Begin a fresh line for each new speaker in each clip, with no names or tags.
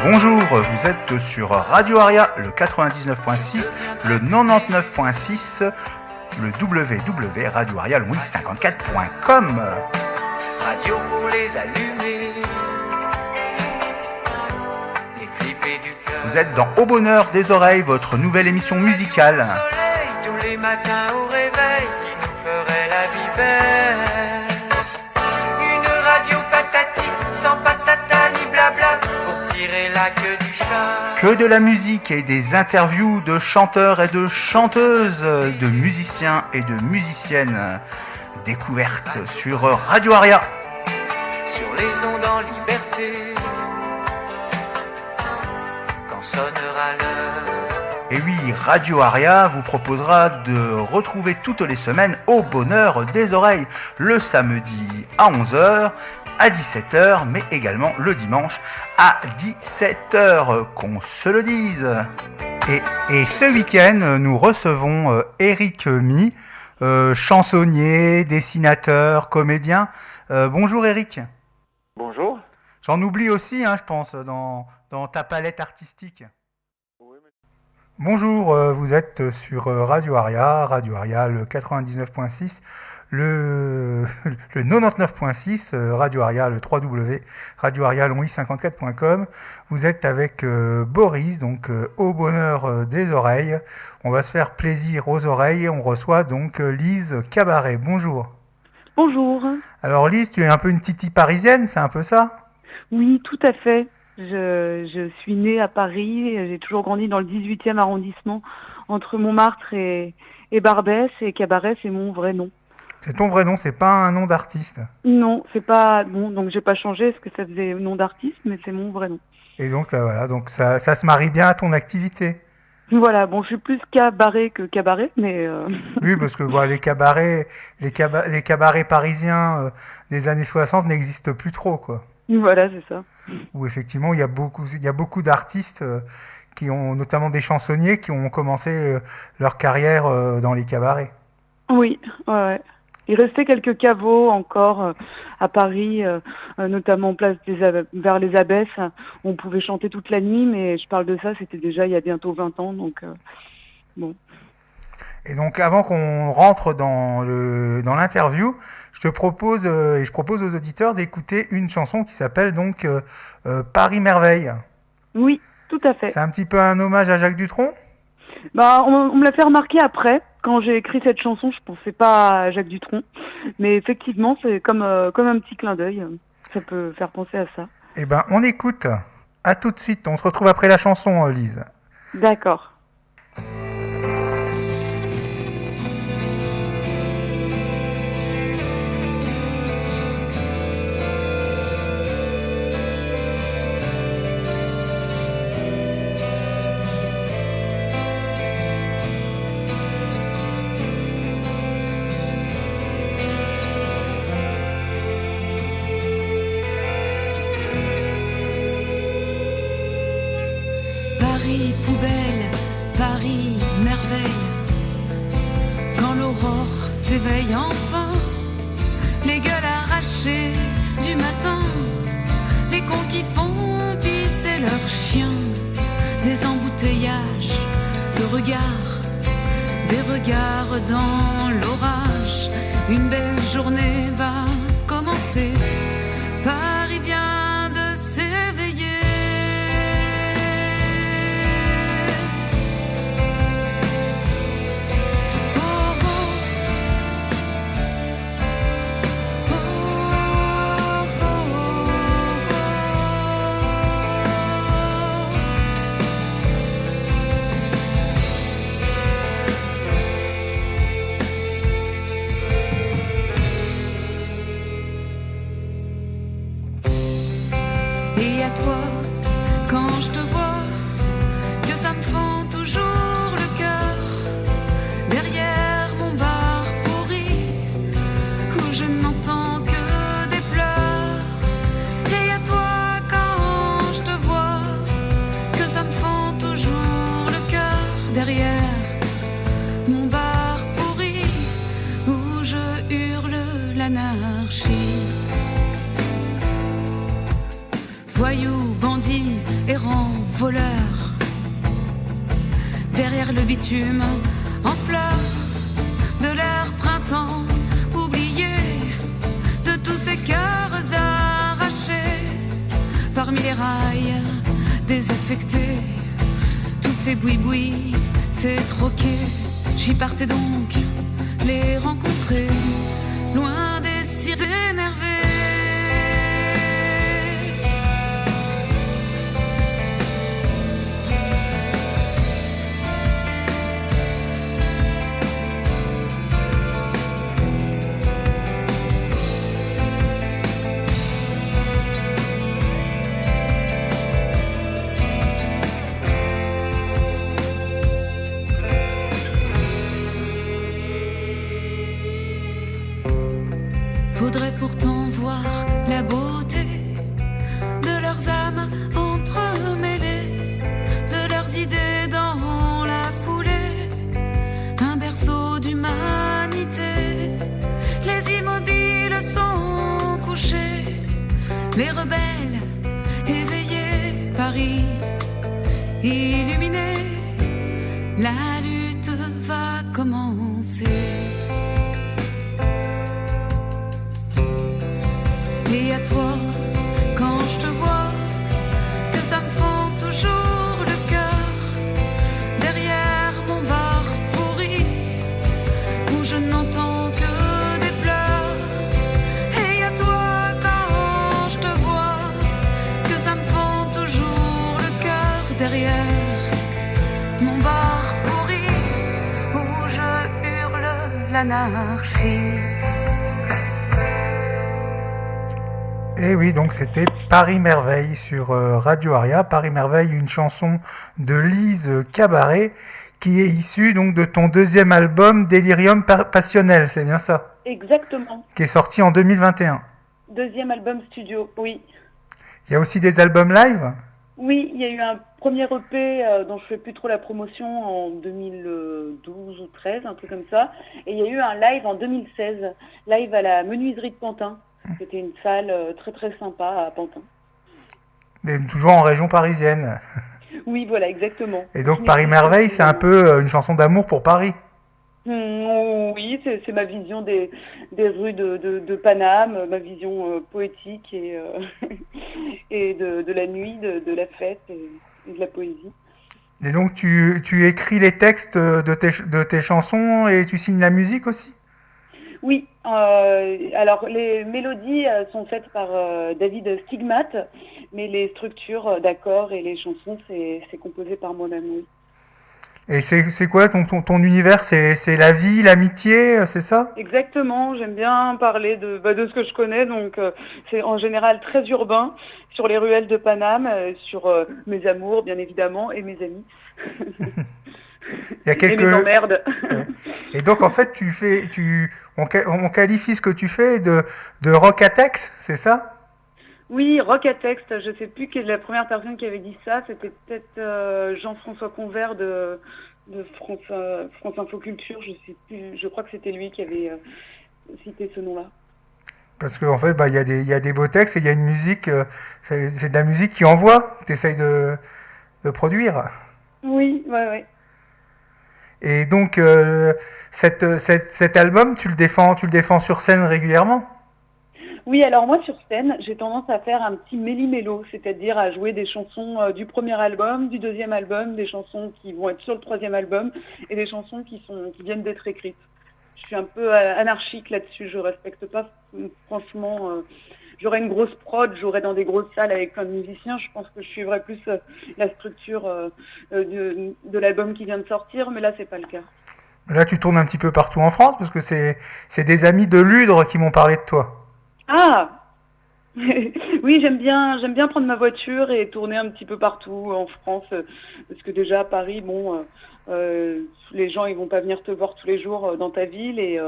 Bonjour, vous êtes sur Radio Aria, le 99.6, le 99.6, le www.radioaria-54.com.
Radio pour les allumer, les flipper du cœur.
Vous êtes dans Au bonheur des oreilles, votre nouvelle émission musicale.
Le soleil tous les matins au réveil qui nous ferait la vie belle. Une radio patati, sans patata ni blabla, pour tirer la queue du chat.
Que de la musique et des interviews de chanteurs et de chanteuses, de musiciens et de musiciennes. Découverte sur Radio Aria.
Sur les ondes en liberté, quand sonnera l'heure.
Et oui, Radio Aria vous proposera de retrouver toutes les semaines Au bonheur des oreilles, le samedi à 11h, à 17h, mais également le dimanche à 17h, qu'on se le dise. Et ce week-end, nous recevons Eric Mi, chansonnier, dessinateur, comédien. Bonjour Eric.
Bonjour.
J'en oublie aussi, je pense, dans ta palette artistique.
Oui, mais...
Bonjour, vous êtes sur Radio Aria le 99.6, le 99.6, Radio Aria, le 3W, radioaria-54.com. Vous êtes avec Boris, donc Au bonheur des oreilles. On va se faire plaisir aux oreilles. On reçoit donc Lise Cabaret. Bonjour.
Bonjour.
Alors Lise, tu es un peu une titi parisienne, c'est un peu ça ?
Oui, tout à fait. Je suis née à Paris, j'ai toujours grandi dans le 18e arrondissement, entre Montmartre et Barbès, et Cabaret, c'est mon vrai nom.
C'est ton vrai nom, c'est pas un nom d'artiste ?
Non, c'est pas bon, donc j'ai pas changé parce que ça faisait nom d'artiste, mais c'est mon vrai nom.
Et donc voilà, donc ça se marie bien à ton activité.
Voilà, bon, je suis plus cabaret que cabaret, mais...
Oui, parce que les cabarets parisiens des années 60 n'existent plus trop, quoi.
Voilà, c'est ça.
Où effectivement, il y a beaucoup d'artistes qui ont, notamment des chansonniers, qui ont commencé leur carrière dans les cabarets.
Oui, ouais. Il restait quelques caveaux encore à Paris, notamment place vers les Abbesses. On pouvait chanter toute la nuit, mais je parle de ça, c'était déjà il y a bientôt 20 ans, donc bon.
Et donc, avant qu'on rentre dans l'interview, je te propose et je propose aux auditeurs d'écouter une chanson qui s'appelle donc Paris Merveille.
Oui, tout à fait.
C'est un petit peu un hommage à Jacques Dutronc ?
On me l'a fait remarquer après. Quand j'ai écrit cette chanson, je pensais pas à Jacques Dutronc, mais effectivement, c'est comme un petit clin d'œil. Ça peut faire penser à ça.
Eh ben, on écoute. À tout de suite. On se retrouve après la chanson, Lise.
D'accord.
Paris poubelle, Paris merveille. Quand l'aurore s'éveille enfin, les gueules arrachées du matin, les cons qui font pisser leurs chiens, des embouteillages de regards, des regards dans l'orage. Une belle journée va commencer. Paris vient de s'éveiller. Et à toi, quand je te vois, que ça me fend toujours le cœur, derrière mon bar pourri, où je n'entends que des pleurs. Et à toi, quand je te vois, que ça me fend toujours le cœur, derrière mon bar pourri, où je hurle l'anarchie. voyous, bandits, errants, voleurs. Derrière le bitume, en fleurs de l'air printemps, oubliés de tous ces cœurs arrachés. Parmi les rails désaffectés, tous ces boui-boui, ces troquets. J'y partais donc les rencontrer, loin des cires énervées. Faudrait pourtant voir la beauté de leurs âmes entremêlées, de leurs idées dans la foulée, un berceau d'humanité. Les immobiles sont couchés, les rebelles éveillés, Paris illuminé, la lutte va commencer. Et à toi, quand je te vois, que ça me fend toujours le cœur, derrière mon bar pourri, où je n'entends que des pleurs. Et à toi, quand je te vois, que ça me fend toujours le cœur, derrière mon bar pourri, où je hurle l'anarchie.
Et oui, donc c'était Paris Merveille sur Radio Aria. Paris Merveille, une chanson de Lise Cabaret qui est issue donc de ton deuxième album Délirium Passionnel, c'est bien ça?
Exactement.
Qui est sorti en 2021.
Deuxième album studio, oui.
Il y a aussi des albums live?
Oui, il y a eu un premier EP dont je fais plus trop la promotion en 2012 ou 13, un truc comme ça. Et il y a eu un live en 2016, live à la Menuiserie de Pantin. C'était une salle très très sympa à Pantin.
Mais toujours en région parisienne.
Oui, voilà, exactement.
Et donc Paris Merveille, c'est un peu une chanson d'amour pour Paris.
Oui, c'est ma vision des rues de Paname, ma vision poétique et, et de la nuit, de la fête et de la poésie.
Et donc tu écris les textes de tes chansons et tu signes la musique aussi?
Oui, alors les mélodies sont faites par David Stigmat, mais les structures d'accords et les chansons, c'est composé par moi-même, oui.
Et c'est quoi ton univers? C'est la vie, l'amitié, c'est ça?
Exactement, j'aime bien parler de ce que je connais, donc c'est en général très urbain, sur les ruelles de Paname, sur mes amours bien évidemment, et mes amis.
Il y a quelques...
Et mes emmerdes.
Ouais. Et donc en fait on qualifie ce que tu fais de rock à texte, c'est ça?
Oui, rock à texte, je ne sais plus qui est la première personne qui avait dit ça, c'était peut-être Jean-François Convert de France Info Culture, je sais plus, je crois que c'était lui qui avait cité ce nom-là.
Parce qu'en fait, il y a des beaux textes et il y a une musique, c'est de la musique qui envoie, que tu essayes de produire.
Oui, ouais.
Et donc cet album, tu le défends sur scène régulièrement?
Oui, alors moi sur scène, j'ai tendance à faire un petit méli-mélo, c'est-à-dire à jouer des chansons du premier album, du deuxième album, des chansons qui vont être sur le troisième album et des chansons qui viennent d'être écrites. Je suis un peu anarchique là-dessus, je respecte pas franchement. J'aurais une grosse prod, j'aurais dans des grosses salles avec plein de musiciens, je pense que je suivrais plus la structure de l'album qui vient de sortir, mais là c'est pas le cas.
Là tu tournes un petit peu partout en France parce que c'est des amis de Ludre qui m'ont parlé de toi.
Ah oui, j'aime bien prendre ma voiture et tourner un petit peu partout en France, parce que déjà à Paris, bon, les gens ils vont pas venir te voir tous les jours dans ta ville et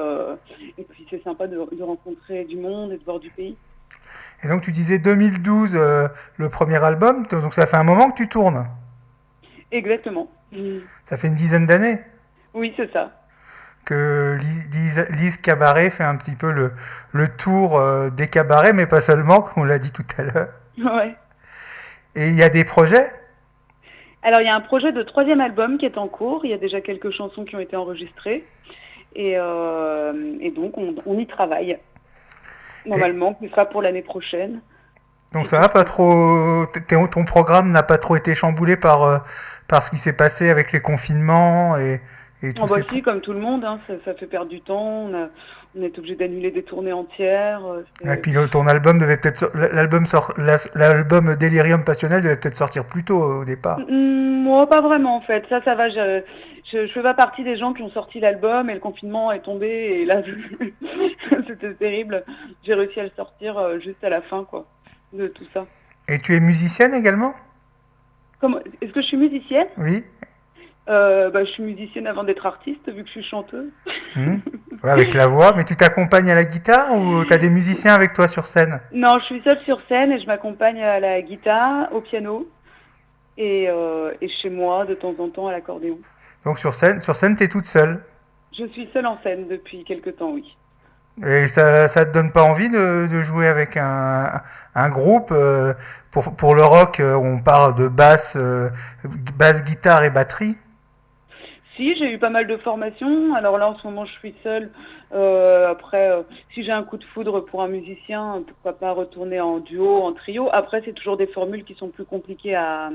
puis c'est sympa de rencontrer du monde et de voir du pays.
Et donc tu disais 2012 le premier album, donc ça fait un moment que tu tournes.
Exactement.
Ça fait une dizaine d'années.
Oui, c'est ça.
Que Lise Cabaret fait un petit peu le tour des cabarets, mais pas seulement, comme on l'a dit tout à l'heure.
Ouais.
Et il y a des projets?
Alors, il y a un projet de 3e album qui est en cours. Il y a déjà quelques chansons qui ont été enregistrées. Et donc, on y travaille. Normalement, ce sera pour l'année prochaine.
Donc ça va pas trop. Ton programme n'a pas trop été chamboulé par ce qui s'est passé avec les confinements et tout
Bah si, comme tout le monde, hein, ça fait perdre du temps. On est obligé d'annuler des tournées entières.
Et puis ton album devait peut-être l'album Delirium Passionnel devait peut-être sortir plus tôt au départ.
Moi, pas vraiment en fait. Ça va. Je fais pas partie des gens qui ont sorti l'album et le confinement est tombé et là, c'était terrible. J'ai réussi à le sortir juste à la fin, quoi, de tout ça.
Et tu es musicienne également?
Est-ce que je suis musicienne?
Oui.
Je suis musicienne avant d'être artiste, vu que je suis chanteuse.
Ouais, avec la voix, mais tu t'accompagnes à la guitare ou tu as des musiciens avec toi sur scène?
Non, je suis seule sur scène et je m'accompagne à la guitare, au piano et chez moi, de temps en temps, à l'accordéon.
Donc sur scène, tu es toute seule?
Je suis seule en scène depuis quelque temps, oui.
Et ça te donne pas envie de jouer avec un groupe pour le rock, on parle de basse, guitare et batterie?
Si, j'ai eu pas mal de formations. Alors là, en ce moment, je suis seule. Après, si j'ai un coup de foudre pour un musicien, pourquoi pas retourner en duo, en trio. Après, c'est toujours des formules qui sont plus compliquées à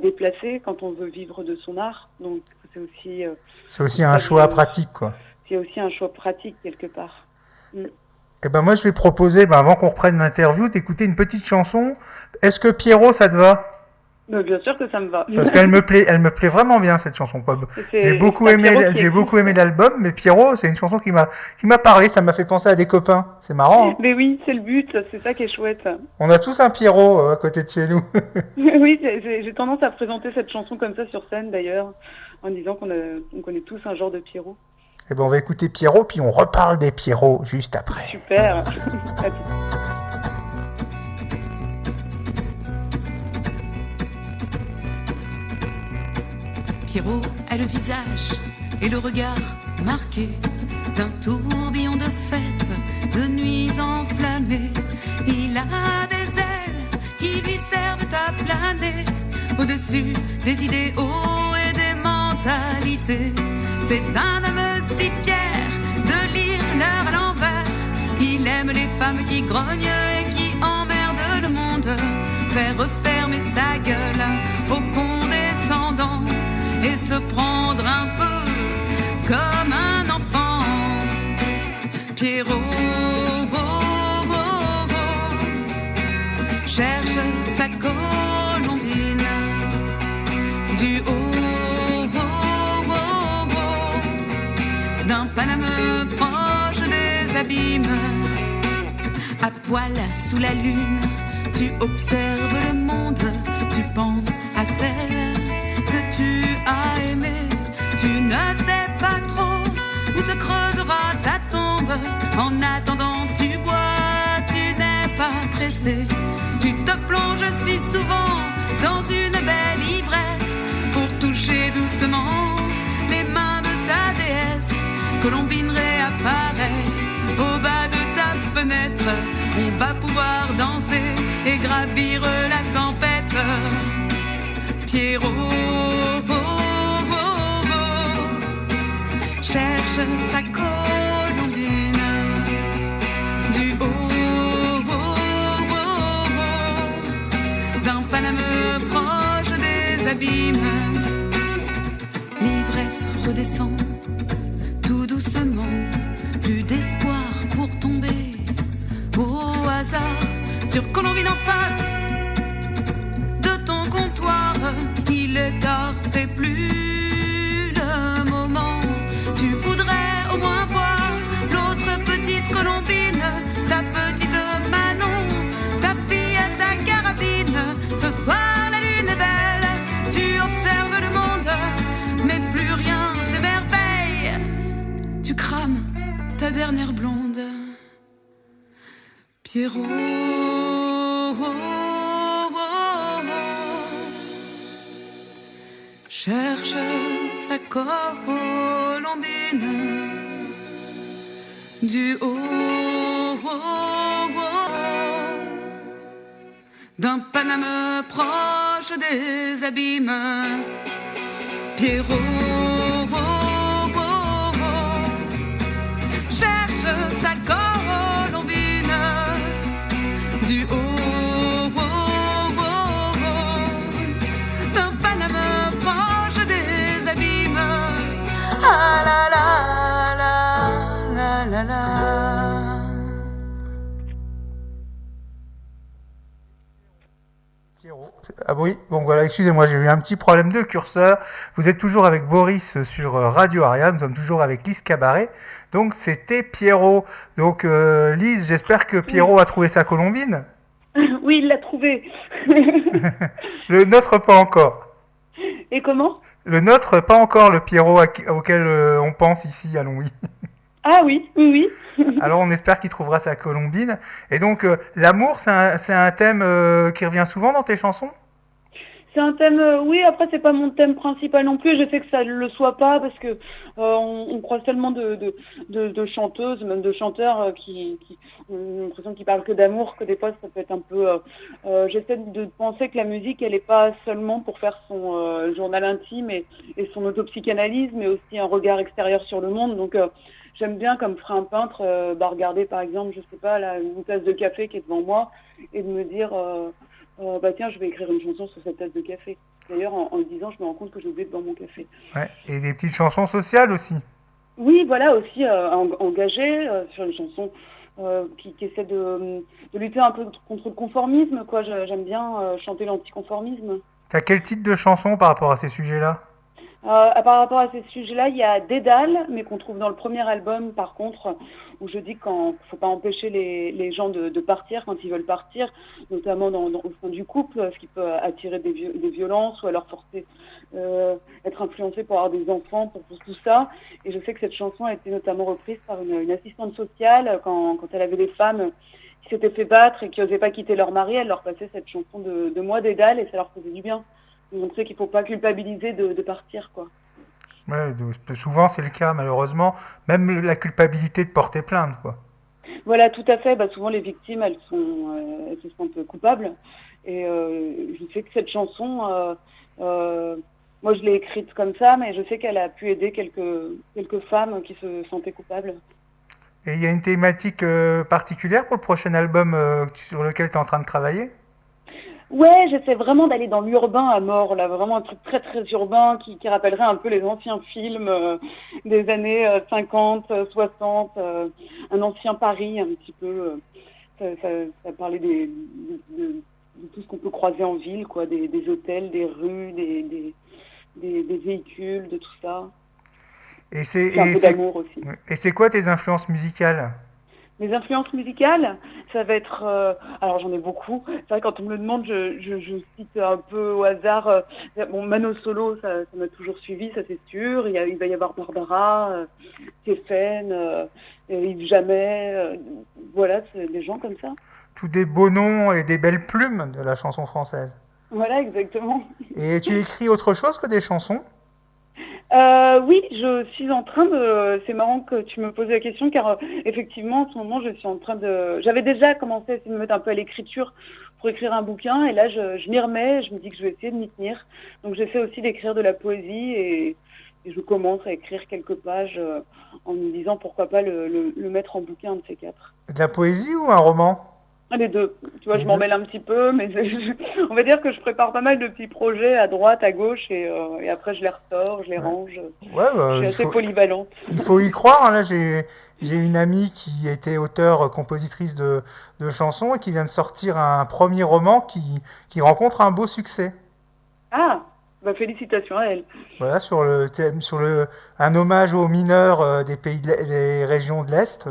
déplacer quand on veut vivre de son art. Donc, c'est aussi
un choix pratique, quoi.
C'est aussi un choix pratique, quelque part.
Et ben moi, je vais proposer, avant qu'on reprenne l'interview, d'écouter une petite chanson. Est-ce que Pierrot, ça te va?
Bien sûr que ça me va.
Parce qu'elle me plaît vraiment bien, cette chanson. J'ai beaucoup aimé l'album, mais Pierrot, c'est une chanson qui m'a parlé, ça m'a fait penser à des copains. C'est marrant. Hein.
Mais oui, c'est le but, c'est ça qui est chouette.
On a tous un Pierrot à côté de chez nous.
Oui, j'ai tendance à présenter cette chanson comme ça sur scène d'ailleurs, en disant qu'on connaît tous un genre de Pierrot.
Eh ben on va écouter Pierrot, puis on reparle des Pierrots juste après.
Super.
Pierrot a le visage et le regard marqué d'un tourbillon de fêtes, de nuits enflammées. Il a des ailes qui lui servent à planer au-dessus des idéaux et des mentalités. C'est un homme si fier de lire l'heure à l'envers. Il aime les femmes qui grognent et qui emmerdent le monde. Faire refermer sa gueule aux condescendants et se prendre un peu comme un enfant. Pierrot cherche sa colombine du haut d'un Paname proche des abîmes. À poil sous la lune, tu observes le monde, tu penses à celle que tu as aimée. Tu ne sais pas trop où se creusera ta tombe. En attendant, tu bois, tu n'es pas pressé. Tu te plonges si souvent dans une belle ivresse pour toucher doucement les mains de ta déesse. Colombine réapparaît au bas de ta fenêtre. On va pouvoir danser et gravir la tempête. Pierrot cherche sa colombine du haut d'un Paname proche des abîmes. L'ivresse redescend tout doucement, plus d'espoir pour tomber au hasard sur Colombine en face de ton comptoir. Il est tard, c'est plus le moment. Tu voudrais au moins voir l'autre petite Colombine, ta petite Manon, ta fille à ta carabine. Ce soir la lune est belle, tu observes le monde, mais plus rien t'émerveille. Tu crames ta dernière blonde. Pierrot cherche sa colombine du haut d'un Paname proche des abîmes. Pierrot cherche sa colombine du haut d'un Paname proche des abîmes. Ah la la la la la la.
Ah oui, bon voilà, excusez-moi, j'ai eu un petit problème de curseur. Vous êtes toujours avec Boris sur Radio Aria, nous sommes toujours avec Lise Cabaret. Donc c'était Pierrot. Donc Lise, j'espère que Pierrot a trouvé sa colombine.
Oui, il l'a trouvé.
Le nôtre pas encore.
Et comment?
Le nôtre pas encore, le Pierrot auquel on pense ici à Longwy.
Ah oui, oui, oui.
Alors on espère qu'il trouvera sa colombine. Et donc l'amour, c'est un thème qui revient souvent dans tes chansons?
C'est un thème, oui, après c'est pas mon thème principal non plus, je sais que ça ne le soit pas parce que on croise tellement de chanteuses, même de chanteurs qui ont l'impression qu'ils parlent que d'amour, que des fois ça peut être un peu... j'essaie de penser que la musique elle n'est pas seulement pour faire son journal intime et son autopsychanalyse, mais aussi un regard extérieur sur le monde, donc j'aime bien, comme ferait un peintre, regarder par exemple, je sais pas, là, une tasse de café qui est devant moi et de me dire... bah tiens, je vais écrire une chanson sur cette tasse de café. D'ailleurs, en le disant, je me rends compte que j'ai oublié de boire mon café.
Ouais, et des petites chansons sociales aussi.
Oui, voilà, aussi engagée sur les chansons qui essaient de lutter un peu contre le conformisme, quoi. J'aime bien chanter l'anticonformisme.
T'as quel titre de chanson par rapport à ces sujets-là?
Par rapport à ces sujets-là, il y a Dédale, mais qu'on trouve dans le premier album, par contre, où je dis qu'il ne faut pas empêcher les gens de partir quand ils veulent partir, notamment au sein du couple, ce qui peut attirer des violences ou alors forcer, être influencé pour avoir des enfants, pour tout ça. Et je sais que cette chanson a été notamment reprise par une assistante sociale quand elle avait des femmes qui s'étaient fait battre et qui n'osaient pas quitter leur mari. Elle leur passait cette chanson de Moi Dédale et ça leur faisait du bien. Montrer qu'il ne faut pas culpabiliser de partir, quoi.
Ouais, souvent c'est le cas, malheureusement. Même la culpabilité de porter plainte, quoi.
Voilà, tout à fait. Bah, souvent, les victimes, elles se sentent coupables. Et je sais que cette chanson, moi, je l'ai écrite comme ça, mais je sais qu'elle a pu aider quelques femmes qui se sentaient coupables.
Et il y a une thématique particulière pour le prochain album sur lequel tu es en train de travailler?
Ouais, j'essaie vraiment d'aller dans l'urbain à mort, là, vraiment un truc très très urbain qui rappellerait un peu les anciens films des années 50, 60, un ancien Paris un petit peu. Ça parlait de tout ce qu'on peut croiser en ville, quoi, des hôtels, des rues, des véhicules, de tout ça.
Et
un peu d'amour aussi.
Et c'est quoi tes influences musicales?
Mes influences musicales, ça va être... alors j'en ai beaucoup. C'est vrai quand on me le demande, je cite un peu au hasard. Bon, Mano Solo, ça m'a toujours suivi, ça c'est sûr. Il va y avoir Barbara, Stéphane, Yves Jamais. Voilà, c'est des gens comme ça.
Tous des beaux noms et des belles plumes de la chanson française.
Voilà, exactement.
Et tu écris autre chose que des chansons?
Oui, je suis en train de... C'est marrant que tu me poses la question car effectivement en ce moment je suis en train de... J'avais déjà commencé à essayer de me mettre un peu à l'écriture pour écrire un bouquin et là je m'y remets, je me dis que je vais essayer de m'y tenir. Donc j'essaie aussi d'écrire de la poésie et je commence à écrire quelques pages en me disant pourquoi pas le mettre en bouquin, un de ces quatre.
De la poésie ou un roman?
Les deux. Tu vois, je m'en mêle un petit peu, mais on va dire que je prépare pas mal de petits projets à droite, à gauche, et après je les ressors, je les range.
Ouais, bah,
je suis assez polyvalente.
Il faut y croire. Hein. Là, j'ai une amie qui était auteure, compositrice de chansons et qui vient de sortir un premier roman qui rencontre un beau succès.
Ah, bah félicitations à elle.
Voilà, sur un hommage aux mineurs des des régions de l'Est.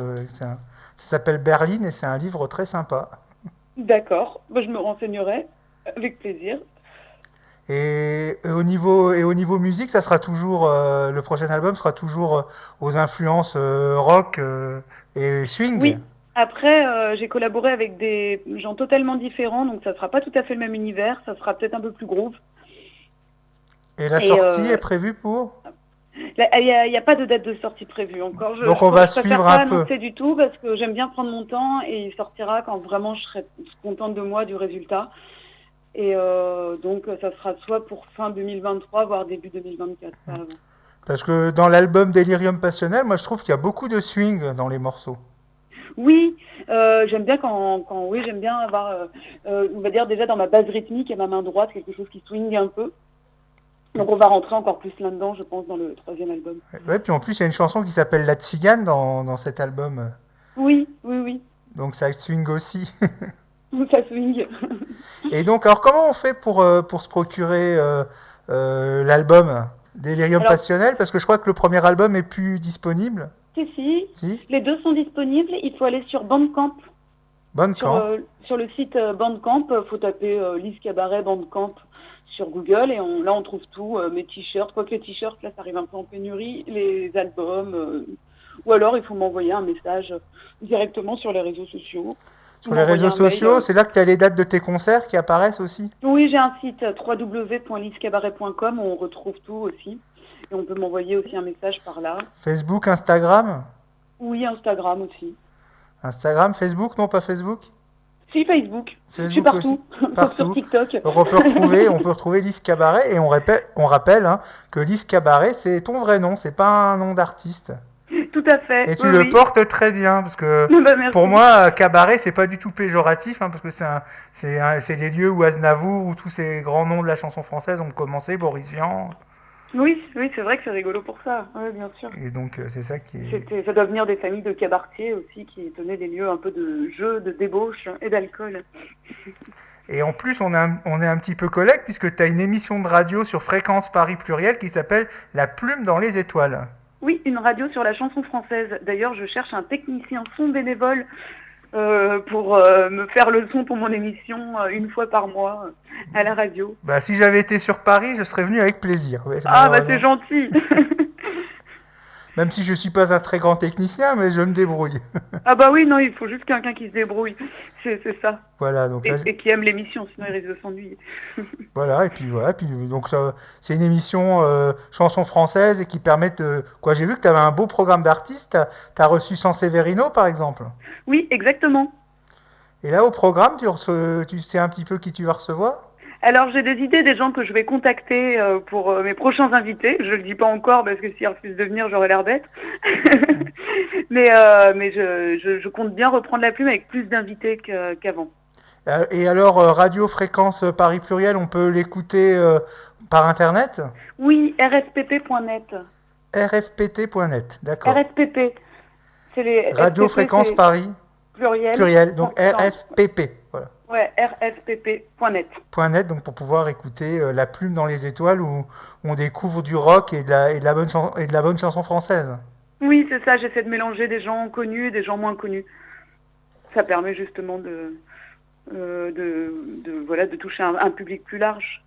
Ça s'appelle Berlin et c'est un livre très sympa.
D'accord, bah, je me renseignerai avec plaisir.
Et au niveau musique, ça sera toujours le prochain album sera toujours aux influences rock et swing.
Oui. Après, j'ai collaboré avec des gens totalement différents, donc ça sera pas tout à fait le même univers, ça sera peut-être un peu plus groove.
Et la sortie est prévue pour?
Il n'y a pas de date de sortie prévue encore.
Donc on va suivre un peu. Je ne préfère pas
annoncer du tout parce que j'aime bien prendre mon temps et il sortira quand vraiment je serai contente de moi, du résultat. Et donc ça sera soit pour fin 2023, voire début 2024. Pas avant.
Parce que dans l'album Delirium Passionnel, moi je trouve qu'il y a beaucoup de swing dans les morceaux.
Oui, j'aime bien oui, j'aime bien avoir, on va dire déjà dans ma base rythmique et ma main droite, quelque chose qui swing un peu. Donc on va rentrer encore plus là-dedans, je pense, dans le 3e album.
Ouais, puis en plus il y a une chanson qui s'appelle La Tzigane dans cet album.
Oui, oui, oui,
Donc ça swing aussi.
ça swing.
Et donc, alors comment on fait pour se procurer l'album Delirium
Alors-
Passionnel? Parce que je crois que le premier album est plus disponible.
Si,
Si,
les deux sont disponibles, il faut aller sur Bandcamp.
bonne camp.
Sur le site Bandcamp, faut taper Lise Cabaret Bandcamp sur Google et là on trouve tout, mes t-shirts, quoique les t-shirts là ça arrive un peu en pénurie, les albums, ou alors il faut m'envoyer un message directement sur les réseaux sociaux.
Sur les réseaux sociaux, c'est là que tu as les dates de tes concerts qui apparaissent aussi.
Oui, j'ai un site www.lisecabaret.com où on retrouve tout aussi. Et on peut m'envoyer aussi un message par là.
Facebook, Instagram.
Oui, Instagram aussi.
Instagram, Facebook, non pas Facebook.
Si, Facebook. Je suis
Facebook
partout.
aussi. Partout.
Sur TikTok.
Donc on peut retrouver Lise Cabaret et on rappelle hein, que Lise Cabaret c'est ton vrai nom, c'est pas un nom d'artiste.
Tout à fait.
Et tu
oui,
le
oui.
portes très bien parce que
Bah, merci.
pour moi cabaret c'est pas du tout péjoratif hein, parce que c'est les lieux où Aznavour ou tous ces grands noms de la chanson française ont commencé, Boris Vian.
Oui, c'est vrai que c'est rigolo pour ça. Oui, bien sûr.
Et donc c'est ça qui est.
Ça doit venir des familles de cabaretiers aussi qui tenaient des lieux un peu de jeu, de débauche et d'alcool.
Et en plus on est un petit peu collègues puisque tu as une émission de radio sur Fréquence Paris Pluriel qui s'appelle La Plume dans les étoiles.
Oui, une radio sur la chanson française. D'ailleurs, je cherche un technicien son bénévole pour me faire le son pour mon émission une fois par mois à la radio.
Bah si j'avais été sur Paris, je serais venu avec plaisir. Ouais,
Ah bah
malheureusement.
c'est gentil.
Même si je suis pas un très grand technicien, mais je me débrouille.
Ah bah oui, non, il faut juste quelqu'un qui se débrouille. C'est ça.
Voilà, donc là,
Et qui aime l'émission, sinon il risque de s'ennuyer.
voilà, et puis donc ça, c'est une émission chanson française et qui permet de quoi. J'ai vu que tu avais un beau programme d'artistes. T'as reçu Sanseverino par exemple.
Oui, exactement.
Et là au programme, tu sais un petit peu qui tu vas recevoir.
Alors j'ai des idées des gens que je vais contacter pour mes prochains invités. Je le dis pas encore parce que s'ils refusent de venir, j'aurai l'air bête. mais je compte bien reprendre la plume avec plus d'invités qu'avant.
Et alors Radio Fréquence Paris Pluriel, on peut l'écouter par internet.
Oui, rspp.net.
rfpt.net, d'accord.
RSPP. C'est les
Radio
SPP,
Fréquence
c'est
Paris Pluriel, donc
Non.
RFPP, voilà.
Ouais, rspp.net.
.net, donc pour pouvoir écouter La Plume dans les étoiles où on découvre du rock et de la bonne chanson française.
Oui, c'est ça, j'essaie de mélanger des gens connus et des gens moins connus. Ça permet justement de toucher un public plus large.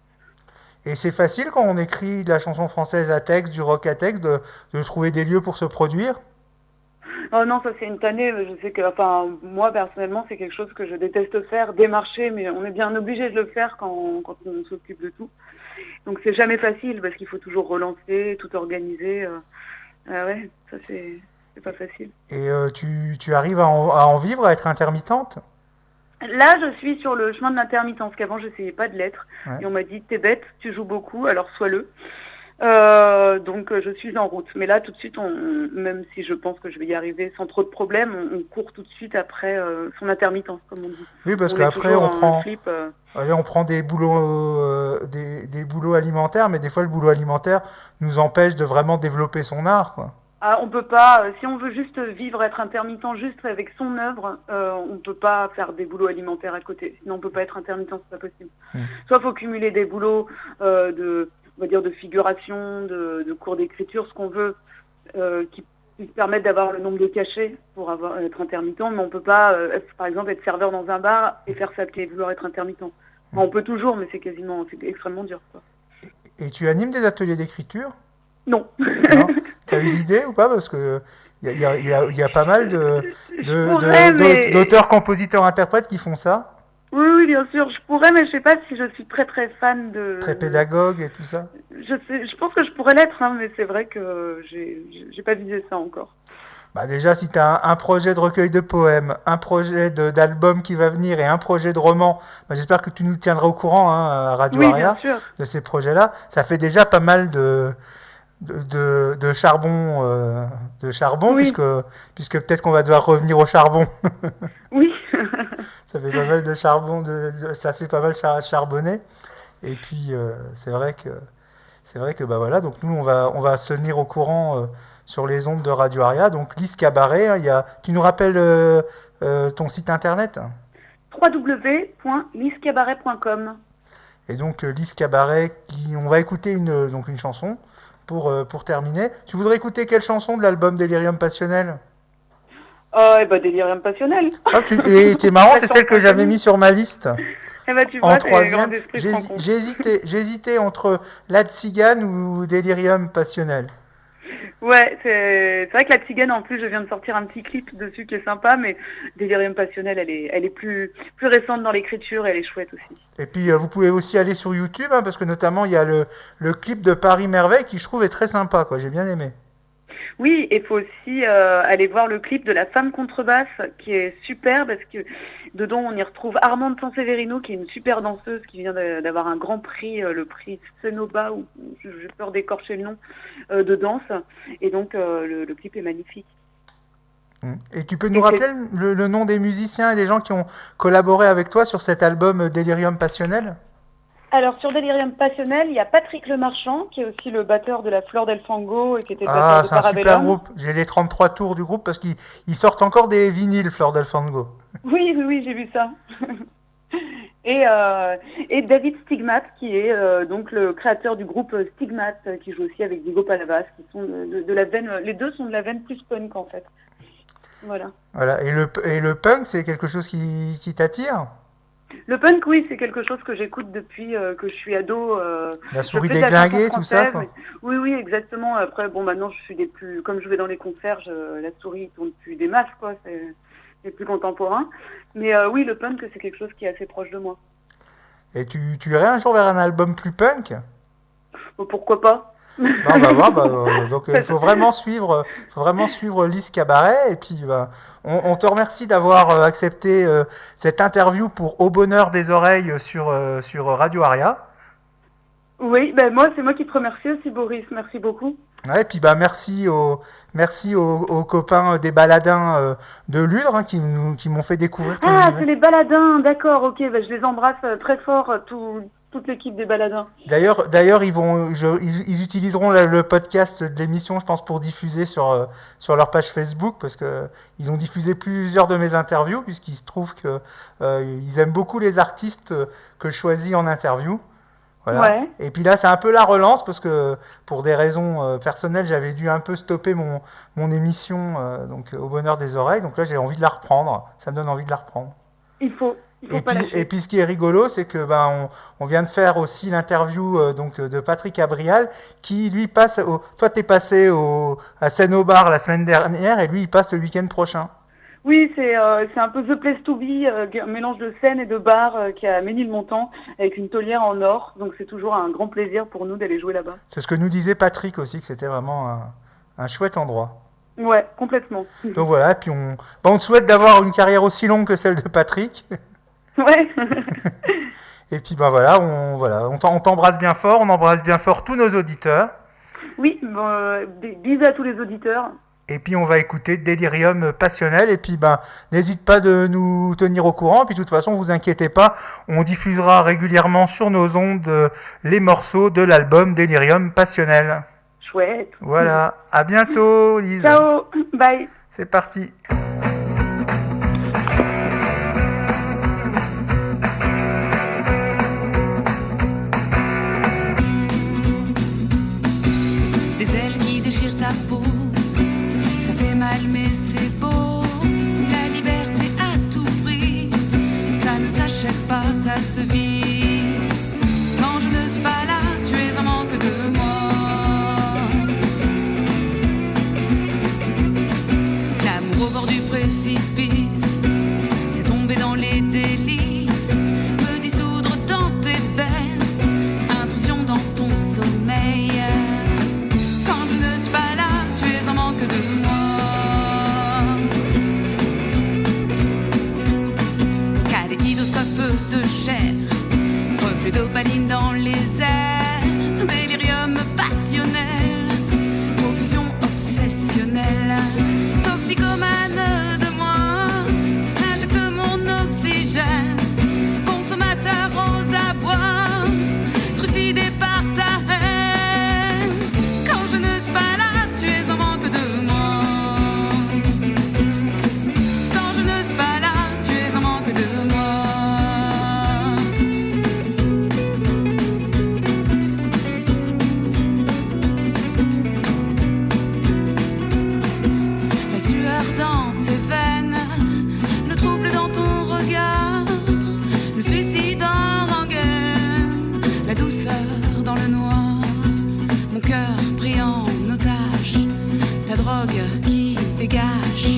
Et c'est facile quand on écrit de la chanson française à texte, du rock à texte, de trouver des lieux pour se produire.
Oh non, ça c'est une tannée. Je sais que, moi personnellement, c'est quelque chose que je déteste faire, démarcher, mais on est bien obligé de le faire quand on s'occupe de tout. Donc c'est jamais facile parce qu'il faut toujours relancer, tout organiser. Ouais, ça c'est pas facile.
Et tu arrives à en vivre, à être intermittente?
Là, je suis sur le chemin de l'intermittence, qu'avant j'essayais pas de l'être.
Ouais.
Et on m'a dit, t'es bête, tu joues beaucoup, alors sois-le. Donc je suis en route. Mais là, tout de suite, même si je pense que je vais y arriver sans trop de problèmes, on court tout de suite après son intermittence, comme on dit.
Oui, parce
On est
qu'après,
toujours
on
en
prend,
flip,
allez, on prend des boulots, des boulots alimentaires, mais des fois, le boulot alimentaire nous empêche de vraiment développer son art, quoi.
Ah, on peut pas, si on veut juste vivre, être intermittent juste avec son œuvre, on peut pas faire des boulots alimentaires à côté. Sinon, on peut pas être intermittent, c'est pas possible. Soit faut cumuler des boulots on va dire de figuration, de cours d'écriture, ce qu'on veut, qui permettent d'avoir le nombre de cachets pour être intermittent, mais on peut pas, par exemple, être serveur dans un bar et faire ça et vouloir être intermittent. Enfin, on peut toujours, mais c'est extrêmement dur, quoi.
Et tu animes des ateliers d'écriture?
Non.
Non. T'as eu l'idée ou pas? Parce que il y a pas mal
pourrais, mais-
d'auteurs, compositeurs, interprètes qui font ça.
Oui, bien sûr, je pourrais, mais je sais pas si je suis très très fan de...
Très pédagogue et tout ça.
Je pense que je pourrais l'être, hein, mais c'est vrai que j'ai pas visé ça encore.
Bah déjà, si tu as un projet de recueil de poèmes, un projet d'album qui va venir et un projet de roman, bah, j'espère que tu nous tiendras au courant à Radio
Oui,
Aria
bien sûr.
de ces projets-là. Ça fait déjà pas mal de charbon,
Oui.
puisque peut-être qu'on va devoir revenir au charbon.
Oui.
Ça fait pas mal de charbon, ça fait pas mal charbonner. Et puis c'est vrai que bah voilà, donc nous on va se tenir au courant sur les ondes de Radio Aria. Donc Lise Cabaret, hein, tu nous rappelles ton site internet?
www.liscabaret.com.
Et donc Lise Cabaret, on va écouter une chanson pour terminer. Tu voudrais écouter quelle chanson de l'album Delirium Passionnel?
Eh ben, Délirium Passionnel.
Ah, c'est marrant, c'est celle que j'avais mis sur ma liste.
Eh ben, tu
En
vois, c'est
troisième,
grand esprit se rencontre.
j'hésitais entre La Tzigane ou Delirium Passionnel.
Ouais, c'est vrai que la Tzigane, en plus, je viens de sortir un petit clip dessus qui est sympa, mais Délirium Passionnel, elle est plus récente dans l'écriture et elle est chouette aussi.
Et puis vous pouvez aussi aller sur YouTube, hein, parce que notamment il y a le clip de Paris Merveille qui je trouve est très sympa, quoi. J'ai bien aimé.
Oui, et il faut aussi aller voir le clip de La Femme Contrebasse, qui est super, parce que dedans, on y retrouve Armande Sanseverino, qui est une super danseuse, qui vient d'avoir un grand prix, le prix Cenoba, ou j'ai peur d'écorcher le nom, de danse. Et donc, le clip est magnifique.
Et tu peux nous rappeler le nom des musiciens et des gens qui ont collaboré avec toi sur cet album Delirium Passionnel?
Alors, sur Delirium Passionnel, il y a Patrick Lemarchand, qui est aussi le batteur de la Fleur del Fango et qui était le batteur de
c'est un super
Parabellum.
groupe. J'ai les 33 tours du groupe parce qu'ils sortent encore des vinyles, Fleur del Fango.
Oui, j'ai vu ça. Et David Stigmat, qui est donc le créateur du groupe Stigmat, qui joue aussi avec Diego Palavas, qui sont de la veine, les deux sont de la veine plus punk en fait. Voilà.
Et le punk, c'est quelque chose qui t'attire?
Le punk, oui, c'est quelque chose que j'écoute depuis que je suis ado.
La souris déglinguée, tout ça, quoi.
Oui, exactement. Après, bon, maintenant, je suis comme je vais dans les concerts, la souris tourne plus des masses, quoi. C'est plus contemporain. Mais oui, le punk, c'est quelque chose qui est assez proche de moi.
Et tu irais un jour vers un album plus punk?
Bon, pourquoi pas?
On va voir. Donc il faut vraiment suivre Lise Cabaret. Et puis on te remercie d'avoir accepté cette interview pour Au Bonheur des Oreilles sur Radio Aria.
Oui, c'est moi qui te remercie aussi, Boris. Merci beaucoup.
Ouais, et puis merci aux copains des Baladins de Lure, hein, qui m'ont fait découvrir ton
univers. C'est les Baladins, d'accord, ok. Je les embrasse très fort, toute l'équipe des Baladins.
D'ailleurs, ils utiliseront le podcast de l'émission, je pense, pour diffuser sur leur page Facebook, parce que ils ont diffusé plusieurs de mes interviews, puisqu'il se trouve que ils aiment beaucoup les artistes que je choisis en interview. Voilà.
Ouais.
Et puis là, c'est un peu la relance, parce que pour des raisons personnelles, j'avais dû un peu stopper mon émission donc Au Bonheur des Oreilles. Donc là, j'ai envie de la reprendre. Ça me donne envie de la reprendre.
Il faut pas lâcher.
Et puis ce qui est rigolo, c'est que on vient de faire aussi l'interview de Patrick Abrial, qui lui passe. Toi, t'es passé à Seine-au-Bar la semaine dernière, et lui, il passe le week-end prochain.
Oui, c'est un peu The Place to Be, un mélange de scène et de bar qui est à Ménilmontant, avec une taulière en or. Donc c'est toujours un grand plaisir pour nous d'aller jouer là-bas.
C'est ce que nous disait Patrick aussi, que c'était vraiment un chouette endroit.
Ouais, complètement.
Donc voilà, et puis on te souhaite d'avoir une carrière aussi longue que celle de Patrick.
Ouais.
Et puis voilà, on t'embrasse bien fort, on embrasse bien fort tous nos auditeurs.
Oui, bisous à tous les auditeurs.
Et puis on va écouter Delirium Passionnel, et puis n'hésite pas de nous tenir au courant, puis de toute façon vous inquiétez pas, on diffusera régulièrement sur nos ondes les morceaux de l'album Delirium Passionnel.
Chouette.
Voilà, à bientôt Lise.
Ciao, bye.
C'est parti.
Des ailes qui déchirent ta peau, ça fait mal mais c'est beau. La liberté à tout prix, ça ne s'achète pas, ça se vit. Quand je ne suis pas là, tu es en manque de moi. L'amour au bord du dégage.